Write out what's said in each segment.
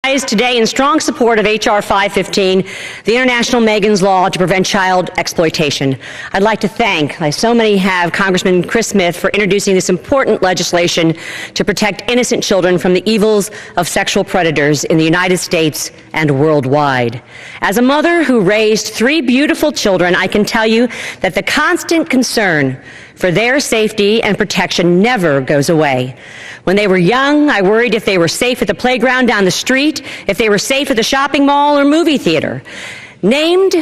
Today in strong support of H.R. 515, the International Megan's Law to prevent child exploitation. I'd like to thank, like so many have, Congressman Chris Smith for introducing this important legislation to protect innocent children from the evils of sexual predators in the United States and worldwide. As a mother who raised 3 beautiful children, I can tell you that the constant concern for their safety and protection never goes away. When they were young, I worried if they were safe at the playground down the street, if they were safe at the shopping mall or movie theater. Named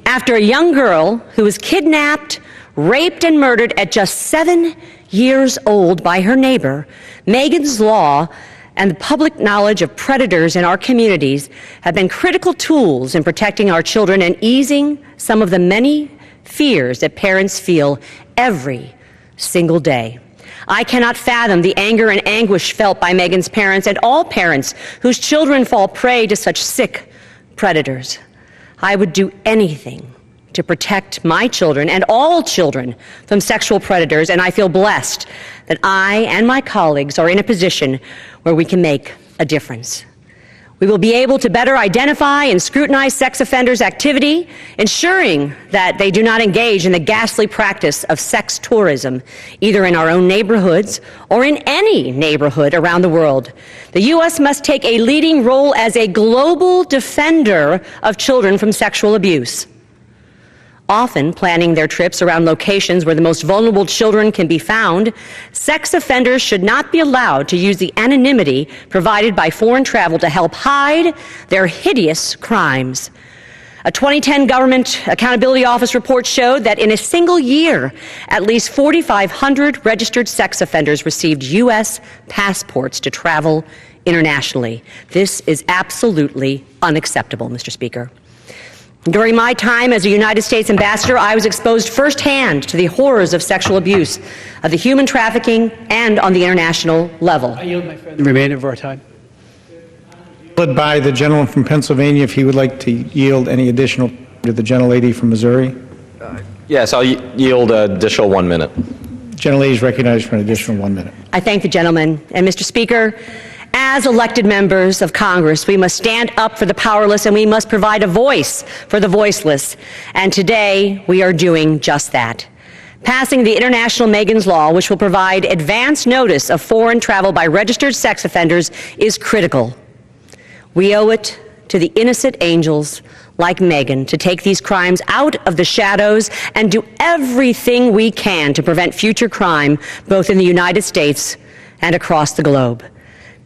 after a young girl who was kidnapped, raped, and murdered at just 7 years old by her neighbor, Megan's Law and the public knowledge of predators in our communities have been critical tools in protecting our children and easing some of the many fears that parents feel every single day. I cannot fathom the anger and anguish felt by Megan's parents and all parents whose children fall prey to such sick predators. I would do anything to protect my children and all children from sexual predators, and I feel blessed that I and my colleagues are in a position where we can make a difference. We will be able to better identify and scrutinize sex offenders' activity, ensuring that they do not engage in the ghastly practice of sex tourism, either in our own neighborhoods or in any neighborhood around the world. The U.S. must take a leading role as a global defender of children from sexual abuse, often planning their trips around locations where the most vulnerable children can be found. Sex offenders should not be allowed to use the anonymity provided by foreign travel to help hide their hideous crimes. A 2010 Government Accountability Office report showed that in a single year, at least 4,500 registered sex offenders received U.S. passports to travel internationally. This is absolutely unacceptable, Mr. Speaker. During my time as a United States ambassador, I was exposed firsthand to the horrors of sexual abuse, of the human trafficking, and on the international level. I yield, my friend, the remainder of our time. Led by the gentleman from Pennsylvania, if he would like to yield any additional to the gentlelady from Missouri. Yes, I'll yield an additional 1 minute. Gentlelady is recognized for an additional 1 minute. I thank the gentleman. And Mr. Speaker, as elected members of Congress, we must stand up for the powerless and we must provide a voice for the voiceless. And today, we are doing just that. Passing the International Megan's Law, which will provide advance notice of foreign travel by registered sex offenders, is critical. We owe it to the innocent angels like Megan to take these crimes out of the shadows and do everything we can to prevent future crime, both in the United States and across the globe.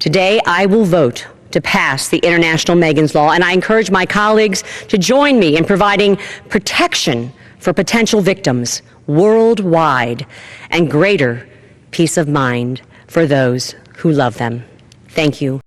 Today, I will vote to pass the International Megan's Law, and I encourage my colleagues to join me in providing protection for potential victims worldwide and greater peace of mind for those who love them. Thank you.